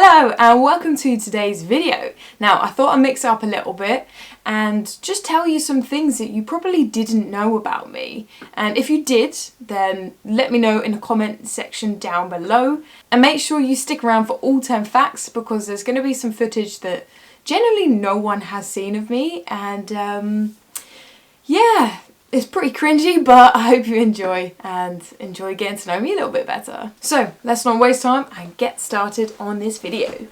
Hello and welcome to today's video. Now I thought I'd mix it up a little bit and just tell you some things that you probably didn't know about me. And if you did, then let me know in the comment section down below. And make sure you stick around for all 10 facts because there's going to be some footage that generally no one has seen of me. And yeah, it's pretty cringy, but I hope you enjoy getting to know me a little bit better. So let's not waste time and get started on this video.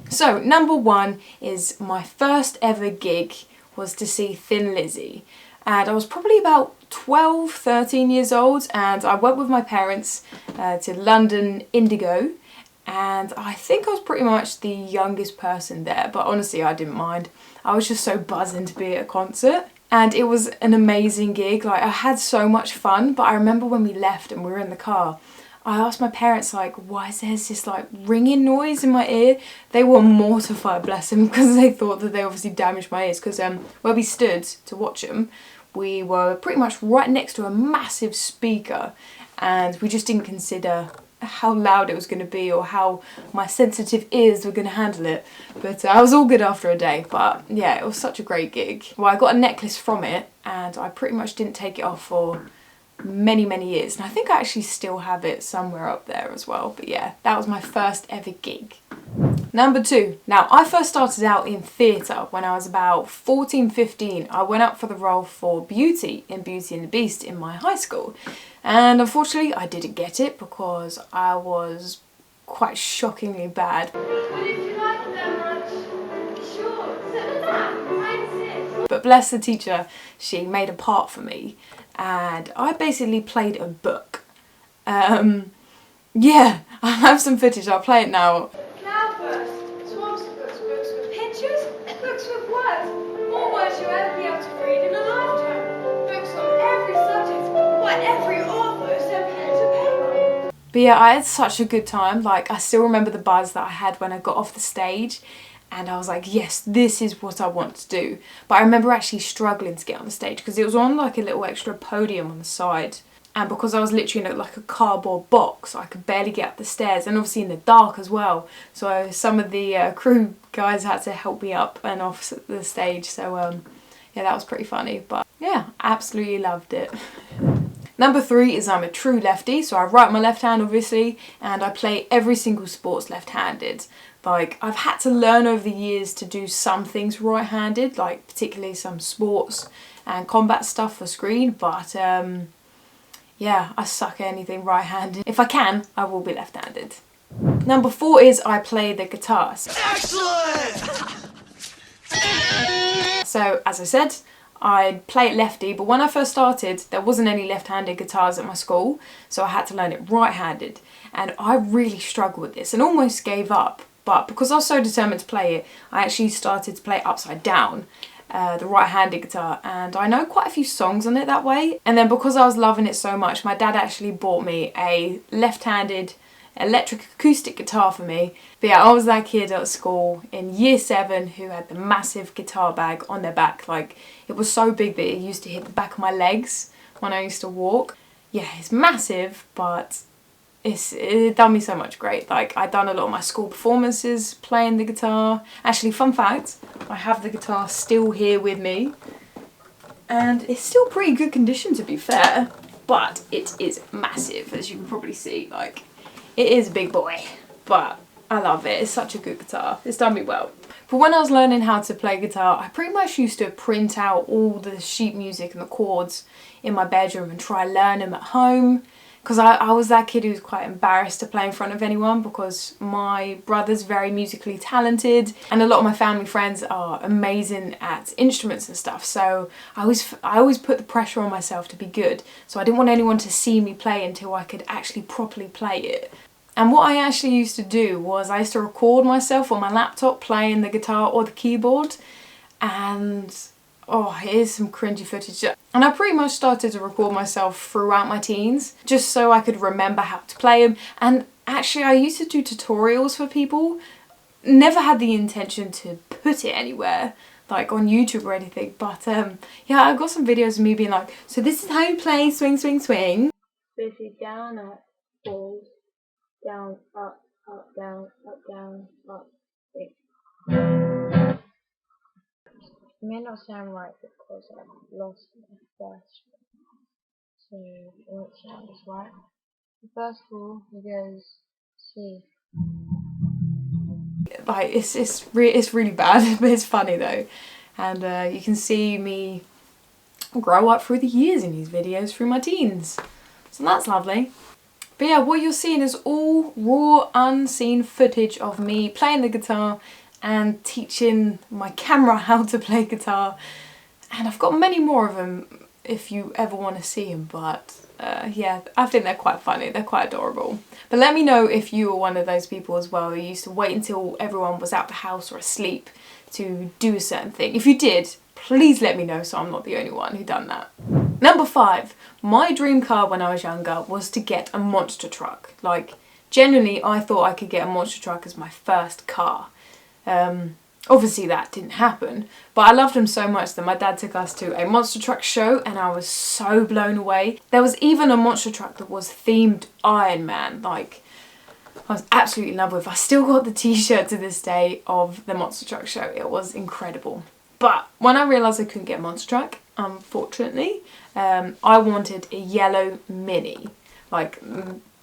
So number one is my first ever gig was to see Thin Lizzy. And I was probably about 12, 13 years old, and I went with my parents to London Indigo. And I think I was pretty much the youngest person there, but honestly I didn't mind. I was just so buzzing to be at a concert. And it was an amazing gig. Like, I had so much fun, but I remember when we left and we were in the car, I asked my parents, like, why is there this like ringing noise in my ear? They were mortified, bless them, because they thought that they obviously damaged my ears. Because where we stood to watch them, we were pretty much right next to a massive speaker, and we just didn't consider how loud it was going to be or how my sensitive ears were going to handle it. But I was all good after a day. But yeah, it was such a great gig. Well, I got a necklace from it and I pretty much didn't take it off for many years, and I think I actually still have it somewhere up there as well. But yeah, that was my first ever gig. Number two. Now, I first started out in theatre when I was about 14, 15. I went up for the role for Beauty in Beauty and the Beast in my high school. And unfortunately, I didn't get it because I was quite shockingly bad. But bless the teacher, she made a part for me. And I basically played a book. Yeah, I have some footage, I'll play it now. Cloudburst, swamps books, books with pictures, books with words, more words you'll ever be able to read in a lifetime. Books on every subject, by every author, so pen to paper. But yeah, I had such a good time. Like, I still remember the buzz that I had when I got off the stage. And I was like, yes, this is what I want to do. But I remember actually struggling to get on the stage because it was on like a little extra podium on the side. And because I was literally in like a cardboard box, I could barely get up the stairs, and obviously in the dark as well. So some of the crew guys had to help me up and off the stage. So yeah, that was pretty funny. But yeah, absolutely loved it. Number three is I'm a true lefty, so I write my left hand obviously, and I play every single sports left-handed. Like, I've had to learn over the years to do some things right-handed, like particularly some sports and combat stuff for screen, but yeah, I suck at anything right-handed. If I can, I will be left-handed. Number four is I play the guitar. Excellent! So, as I said, I play it lefty, but when I first started, there wasn't any left-handed guitars at my school, so I had to learn it right-handed. And I really struggled with this and almost gave up. But because I was so determined to play it, I actually started to play it upside down, the right-handed guitar, and I know quite a few songs on it that way. And then because I was loving it so much, my dad actually bought me a left-handed electric acoustic guitar for me. But yeah, I was that kid at school in year 7 who had the massive guitar bag on their back. Like, it was so big that it used to hit the back of my legs when I used to walk. Yeah, it's massive, but it done me so much great. Like, I'd done a lot of my school performances playing the guitar. Actually, fun fact, I have the guitar still here with me, and it's still pretty good condition to be fair, but it is massive, as you can probably see. Like, it is a big boy, but I love it. It's such a good guitar. It's done me well. But when I was learning how to play guitar, I pretty much used to print out all the sheet music and the chords in my bedroom and try learn them at home. Because I was that kid who was quite embarrassed to play in front of anyone because my brother's very musically talented and a lot of my family friends are amazing at instruments and stuff. So I always put the pressure on myself to be good. So I didn't want anyone to see me play until I could actually properly play it. And what I actually used to do was I used to record myself on my laptop playing the guitar or the keyboard, and oh, here's some cringy footage. And I pretty much started to record myself throughout my teens, just so I could remember how to play them. And actually, I used to do tutorials for people. Never had the intention to put it anywhere, like on YouTube or anything. But yeah, I got some videos of me being like, so this is how you play swing, swing, swing. Basically down, up, balls, down, up, down, not sound right because I've lost my first one. So it won't sound as right. First of all, it goes C. Like it's really bad, but it's funny though, and you can see me grow up through the years in these videos through my teens, so that's lovely. But yeah, what you're seeing is all raw, unseen footage of me playing the guitar and teaching my camera how to play guitar, and I've got many more of them if you ever want to see them, but yeah, I think they're quite funny, they're quite adorable. But let me know if you were one of those people as well who used to wait until everyone was out the house or asleep to do a certain thing. If you did, please let me know so I'm not the only one who done that. Number 5, my dream car when I was younger was to get a monster truck. Like, genuinely I thought I could get a monster truck as my first car. Obviously that didn't happen, but I loved them so much that my dad took us to a monster truck show and I was so blown away. There was even a monster truck that was themed Iron Man. Like, I was absolutely in love with. I still got the t-shirt to this day of the monster truck show. It was incredible. But when I realised I couldn't get a monster truck, unfortunately, I wanted a yellow Mini. Like,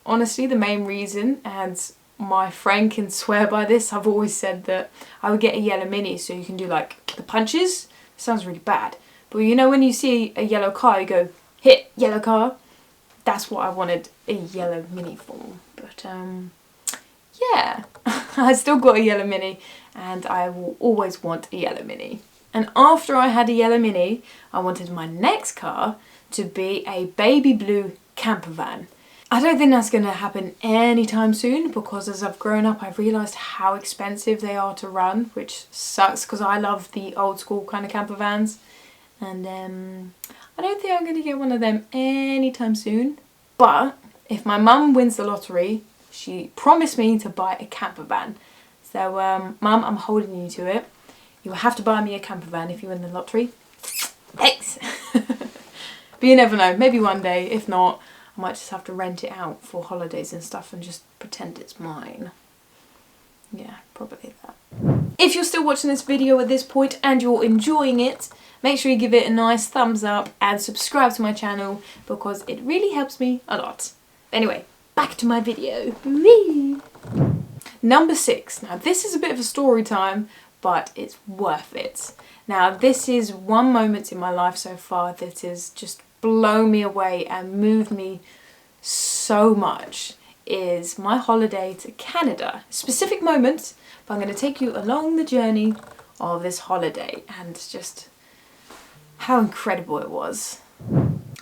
honestly, the main reason, and my friend can swear by this, I've always said that I would get a yellow Mini so you can do like the punches. It sounds really bad, but you know when you see a yellow car you go, hit yellow car? That's what I wanted a yellow Mini for. But yeah, I still got a yellow Mini and I will always want a yellow Mini. And after I had a yellow Mini, I wanted my next car to be a baby blue camper van. I don't think that's going to happen anytime soon because as I've grown up I've realised how expensive they are to run, which sucks because I love the old school kind of camper vans, and I don't think I'm going to get one of them anytime soon. But if my mum wins the lottery, she promised me to buy a camper van. So Mum, I'm holding you to it. You will have to buy me a camper van if you win the lottery. Thanks! But you never know, maybe one day. If not, I might just have to rent it out for holidays and stuff and just pretend it's mine. Yeah, probably that. If you're still watching this video at this point and you're enjoying it, make sure you give it a nice thumbs up and subscribe to my channel because it really helps me a lot. Anyway, back to my video. Whee! Number 6. Now this is a bit of a story time, but it's worth it. Now this is one moment in my life so far that has just blown me away and moved me so much, is my holiday to Canada. A specific moment, but I'm going to take you along the journey of this holiday and just how incredible it was.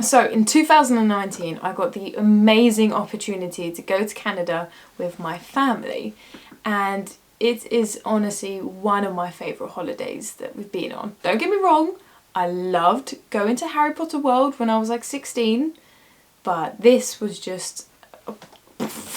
So in 2019 I got the amazing opportunity to go to Canada with my family, and it is honestly one of my favourite holidays that we've been on. Don't get me wrong, I loved going to Harry Potter World when I was like 16, but this was just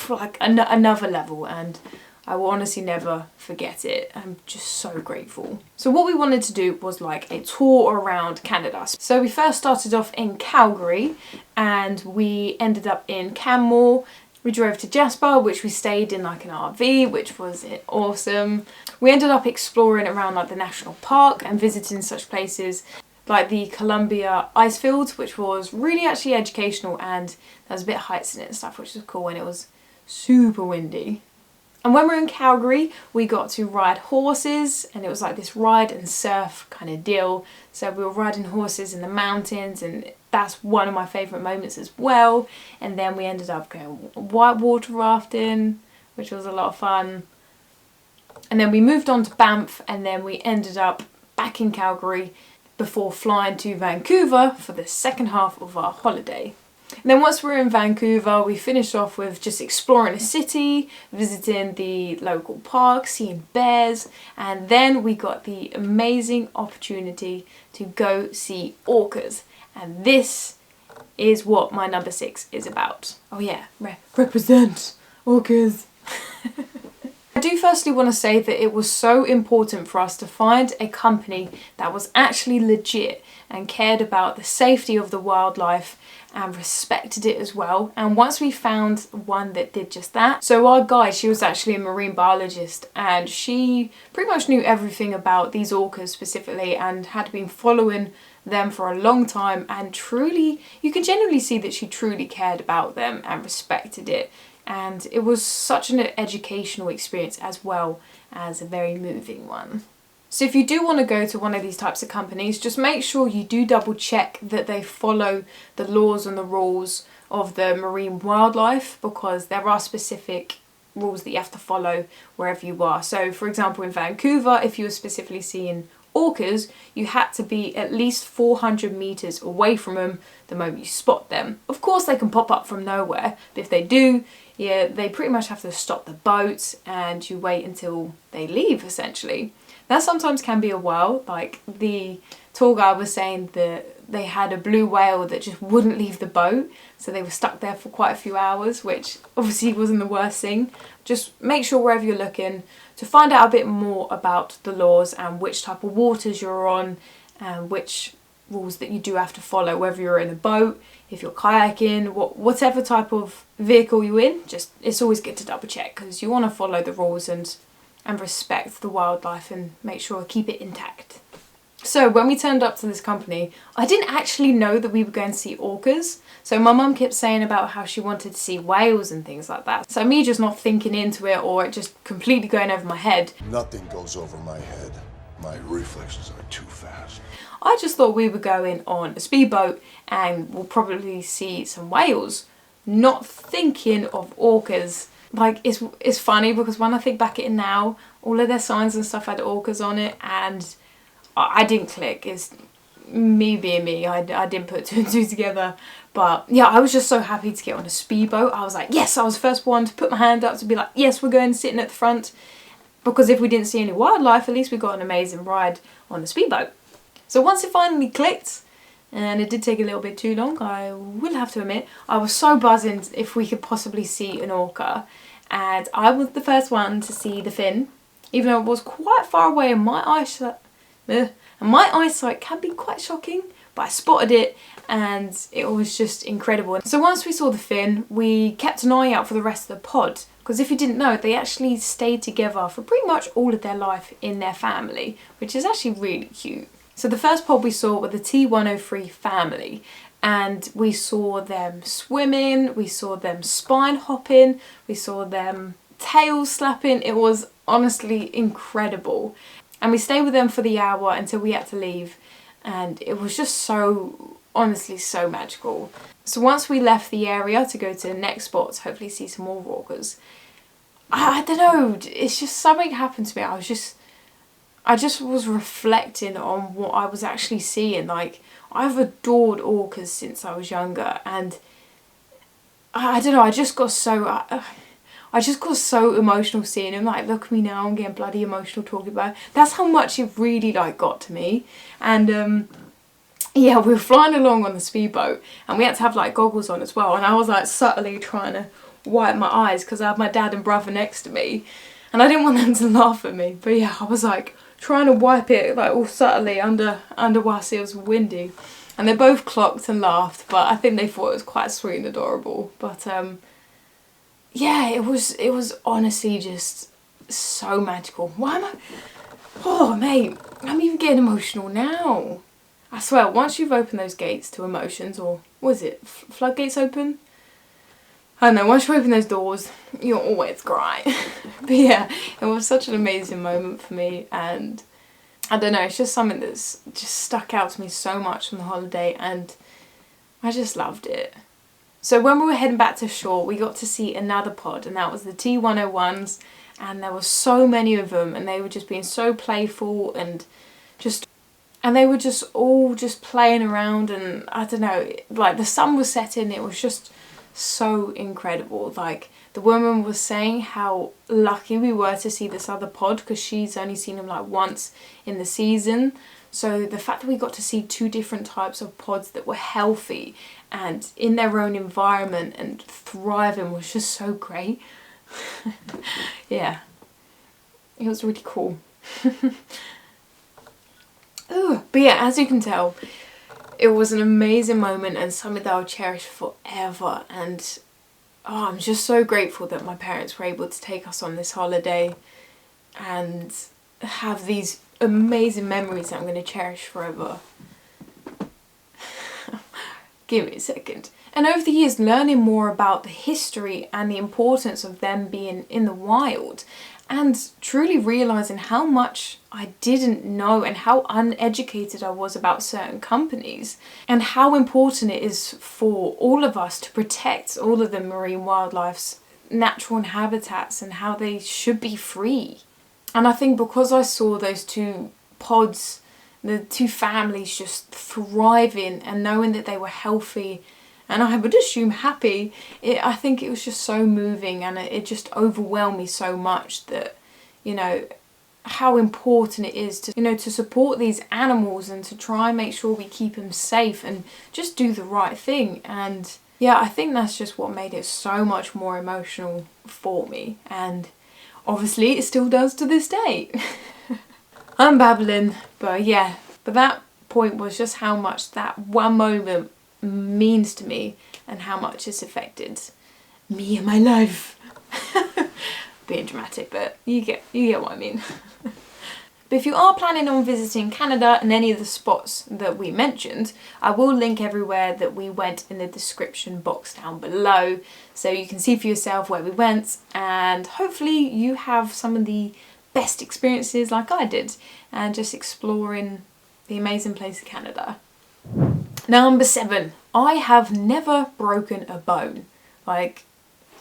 like another level, and I will honestly never forget it. I'm just so grateful. So what we wanted to do was like a tour around Canada. So we first started off in Calgary and we ended up in Canmore. We drove to Jasper, which we stayed in like an RV, which was awesome. We ended up exploring around like the national park and visiting such places like the Columbia ice fields, which was really actually educational, and there was a bit of heights in it and stuff, which was cool, and it was super windy. And when we were in Calgary, we got to ride horses, and it was like this ride and surf kind of deal. So we were riding horses in the mountains, and that's one of my favourite moments as well. And then we ended up going whitewater rafting, which was a lot of fun. And then we moved on to Banff, and then we ended up back in Calgary before flying to Vancouver for the second half of our holiday. And then once we were in Vancouver, we finished off with just exploring the city, visiting the local park, seeing bears, and then we got the amazing opportunity to go see orcas. And this is what my number 6 is about. Oh yeah, represent orcas. I do firstly want to say that it was so important for us to find a company that was actually legit and cared about the safety of the wildlife and respected it as well. And once we found one that did just that, so our guide, she was actually a marine biologist, and she pretty much knew everything about these orcas specifically and had been following them for a long time, and truly, you can genuinely see that she truly cared about them and respected it. And it was such an educational experience as well as a very moving one. So if you do want to go to one of these types of companies, just make sure you do double check that they follow the laws and the rules of the marine wildlife, because there are specific rules that you have to follow wherever you are. So for example, in Vancouver, if you were specifically seeing orcas, you had to be at least 400 meters away from them the moment you spot them. Of course, they can pop up from nowhere, but if they do, yeah, they pretty much have to stop the boat and you wait until they leave, essentially. That sometimes can be a while. Like the tour guide was saying that they had a blue whale that just wouldn't leave the boat, so they were stuck there for quite a few hours, which obviously wasn't the worst thing. Just make sure wherever you're looking to find out a bit more about the laws and which type of waters you're on and which rules that you do have to follow, whether you're in a boat, if you're kayaking, whatever type of vehicle you're in. Just, it's always good to double check, because you want to follow the rules and respect the wildlife and make sure to keep it intact. So when we turned up to this company, I didn't actually know that we were going to see orcas. So my mum kept saying about how she wanted to see whales and things like that. So me just not thinking into it, or it just completely going over my head. Nothing goes over my head. My reflexes are too fast. I just thought we were going on a speedboat and we'll probably see some whales, not thinking of orcas. Like, it's funny because when I think back at it now, all of their signs and stuff had orcas on it, and I didn't click. It's me being me. I didn't put two and two together. But yeah, I was just so happy to get on a speedboat. I was like, yes, I was the first one to put my hand up to be like, yes, we're going sitting at the front. Because if we didn't see any wildlife, at least we got an amazing ride on the speedboat. So once it finally clicked, and it did take a little bit too long, I will have to admit, I was so buzzing if we could possibly see an orca. And I was the first one to see the fin, even though it was quite far away, and my eyesight can be quite shocking, but I spotted it and it was just incredible. So once we saw the fin, we kept an eye out for the rest of the pod, because if you didn't know, they actually stayed together for pretty much all of their life in their family, which is actually really cute. So the first pod we saw were the T103 family, and we saw them swimming, we saw them spine hopping, we saw them tail slapping. It was honestly incredible. And we stayed with them for the hour until we had to leave, and it was just so, honestly, so magical. So once we left the area to go to the next spot to hopefully see some more orcas, I don't know, it's just something happened to me. I just was reflecting on what I was actually seeing. Like, I've adored orcas since I was younger, and I don't know, I just got so emotional seeing him. Like, look at me now, I'm getting bloody emotional talking about it. That's how much it really like got to me. And yeah, we were flying along on the speedboat, and we had to have like goggles on as well, and I was like subtly trying to wipe my eyes because I had my dad and brother next to me, and I didn't want them to laugh at me. But yeah, I was like trying to wipe it like all subtly under whilst it was windy, and they both clocked and laughed, but I think they thought it was quite sweet and adorable. But yeah, it was honestly just so magical. Why am I... Oh mate, I'm even getting emotional now. I swear, once you've opened those gates to emotions, or what is it, floodgates open? I don't know, once you open those doors, you'll always cry. But yeah, it was such an amazing moment for me, and I don't know, it's just something that's just stuck out to me so much from the holiday, and I just loved it. So when we were heading back to shore, we got to see another pod, and that was the T101s, and there were so many of them, and they were just being so playful, and they were just all just playing around, and I don't know, like the sun was setting, it was just so incredible. Like, the woman was saying how lucky we were to see this other pod, because she's only seen them like once in the season. So the fact that we got to see two different types of pods that were healthy and in their own environment and thriving was just so great. Yeah, it was really cool. Ooh, but yeah, as you can tell, it was an amazing moment and something that I'll cherish forever. And I'm just so grateful that my parents were able to take us on this holiday and have these amazing memories that I'm going to cherish forever. Give me a second. And over the years, learning more about the history and the importance of them being in the wild, and truly realising how much I didn't know and how uneducated I was about certain companies, and how important it is for all of us to protect all of the marine wildlife's natural habitats and how they should be free. And I think because I saw those two pods, the two families just thriving and knowing that they were healthy, and I would assume happy, I think it was just so moving, and it just overwhelmed me so much that, you know, how important it is to, you know, to support these animals and to try and make sure we keep them safe and just do the right thing. And yeah, I think that's just what made it so much more emotional for me, and obviously it still does to this day. I'm babbling, but yeah, but that point was just how much that one moment means to me and how much it's affected me and my life. Being dramatic, but you get what I mean. But if you are planning on visiting Canada and any of the spots that we mentioned, I will link everywhere that we went in the description box down below, so you can see for yourself where we went, and hopefully you have some of the best experiences like I did, and just exploring the amazing place of Canada. Number 7, I have never broken a bone, like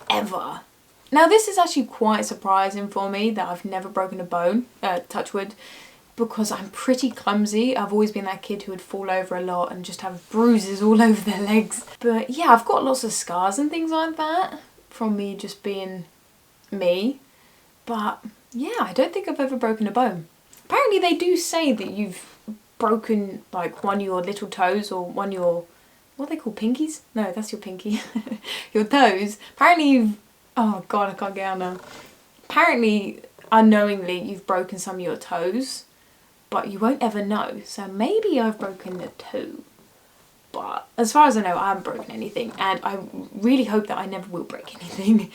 ever. Now this is actually quite surprising for me that I've never broken a bone, touch wood, because I'm pretty clumsy. I've always been that kid who would fall over a lot and just have bruises all over their legs. But yeah, I've got lots of scars and things like that from me just being me. But yeah, I don't think I've ever broken a bone. Apparently they do say that you've broken like one of your little toes or one of your, what are they called, pinkies? No, that's your pinky. Your toes. Apparently you've, oh god, I can't get out now. Apparently, unknowingly, you've broken some of your toes, but you won't ever know. So maybe I've broken a toe. But as far as I know, I haven't broken anything, and I really hope that I never will break anything.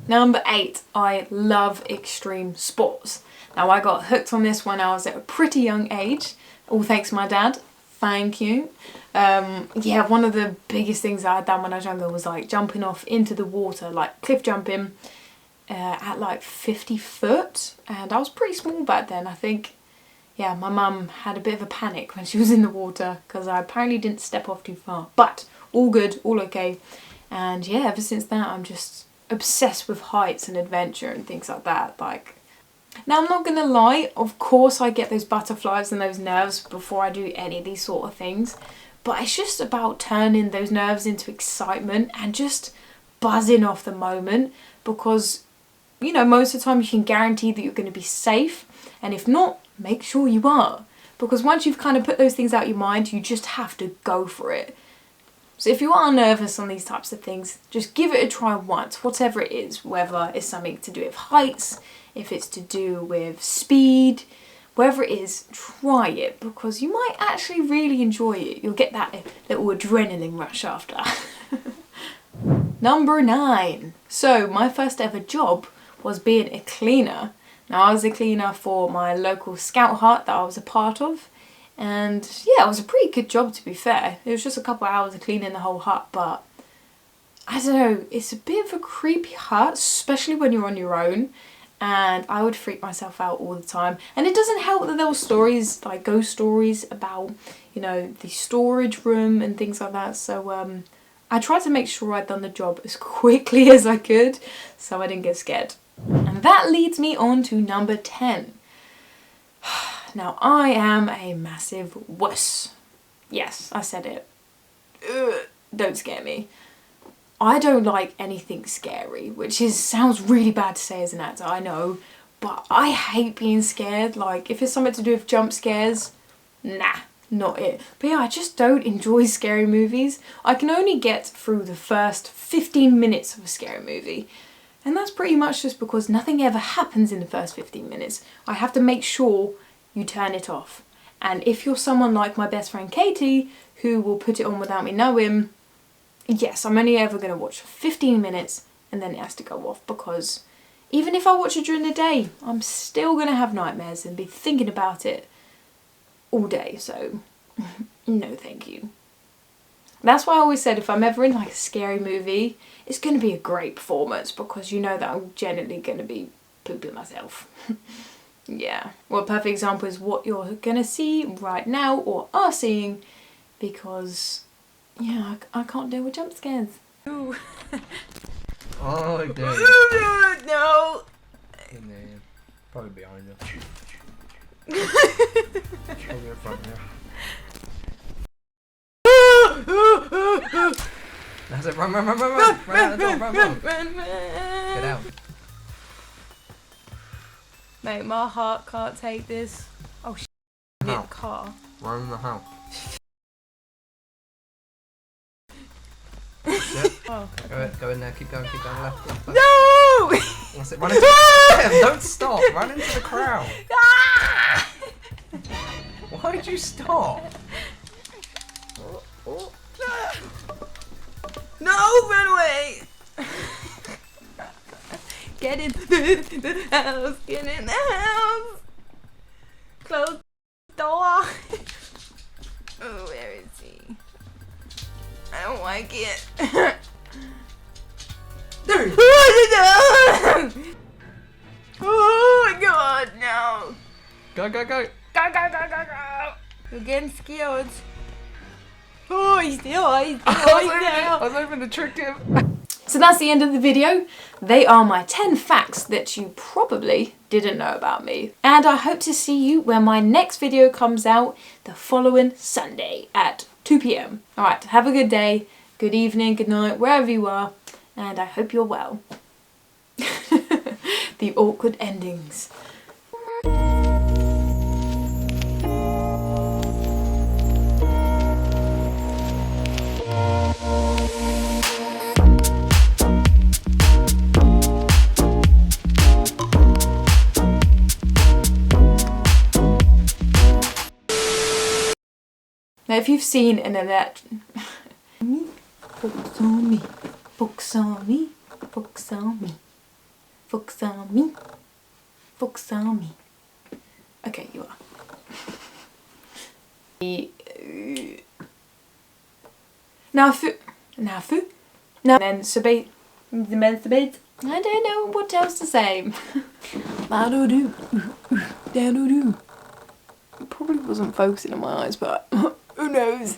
Number 8, I love extreme sports. Now I got hooked on this when I was at a pretty young age, all thanks to my dad. Thank you. Yeah, one of the biggest things that I'd done when I was younger was like jumping off into the water, like cliff jumping at like 50 foot, and I was pretty small back then. I think, yeah, my mum had a bit of a panic when she was in the water because I apparently didn't step off too far, but all good, all okay. And yeah, ever since that I'm just obsessed with heights and adventure and things like that. Like, now I'm not gonna lie, of course I get those butterflies and those nerves before I do any of these sort of things, but it's just about turning those nerves into excitement and just buzzing off the moment, because, you know, most of the time you can guarantee that you're going to be safe, and if not, make sure you are, because once you've kind of put those things out your mind, you just have to go for it. So if you are nervous on these types of things, just give it a try once, whatever it is, whether it's something to do with heights, if it's to do with speed, wherever it is, try it, because you might actually really enjoy it. You'll get that little adrenaline rush after. Number 9. So my first ever job was being a cleaner. Now I was a cleaner for my local scout hut that I was a part of. And yeah, it was a pretty good job, to be fair. It was just a couple of hours of cleaning the whole hut, but I don't know, it's a bit of a creepy hut, especially when you're on your own, and I would freak myself out all the time. And it doesn't help that there were stories, like ghost stories about, you know, the storage room and things like that. So I tried to make sure I'd done the job as quickly as I could so I didn't get scared. And that leads me on to number 10. Now, I am a massive wuss. Yes, I said it. Ugh, don't scare me. I don't like anything scary, which sounds really bad to say as an actor, I know, but I hate being scared. Like, if it's something to do with jump scares, nah, not it. But yeah, I just don't enjoy scary movies. I can only get through the first 15 minutes of a scary movie. And that's pretty much just because nothing ever happens in the first 15 minutes. I have to make sure you turn it off. And if you're someone like my best friend Katie, who will put it on without me knowing, yes, I'm only ever going to watch for 15 minutes and then it has to go off, because even if I watch it during the day, I'm still going to have nightmares and be thinking about it all day. So, no thank you. That's why I always said if I'm ever in like a scary movie, it's going to be a great performance, because you know that I'm genuinely going to be pooping myself. Yeah. Well, a perfect example is what you're going to see right now, or are seeing, because, yeah, I can't deal with jump scares. Ooh. Oh, dear. No! In there. Probably behind you. Probably in front of you. That's it. Run, run, run, run, run! Run out the door, run, run! Get out. Mate, my heart can't take this. Oh, shit. Hit How? the car. Run in the house. Shit. Oh, okay. Go in there, keep going left. Left. No! That's it, run into the Don't stop, run into the crowd. Why did you stop? No, run away! Get in the house, get in the house! Close the door! Oh, where is he? I don't like it. Oh my god, no! Go, go, go! Go! You're getting scared. Oh, he's still. I was hoping to trick him. So that's the end of the video. They are my 10 facts that you probably didn't know about me. And I hope to see you when my next video comes out the following Sunday at 2 PM. Alright, have a good day, good evening, good night, wherever you are. And I hope you're well. The awkward endings. Now, if you've seen an election, focus on me, focus on me, focus on me, focus on me, focus on me. Okay, you are. Now then, I don't know what else to say. It probably wasn't focusing on my eyes, but who knows?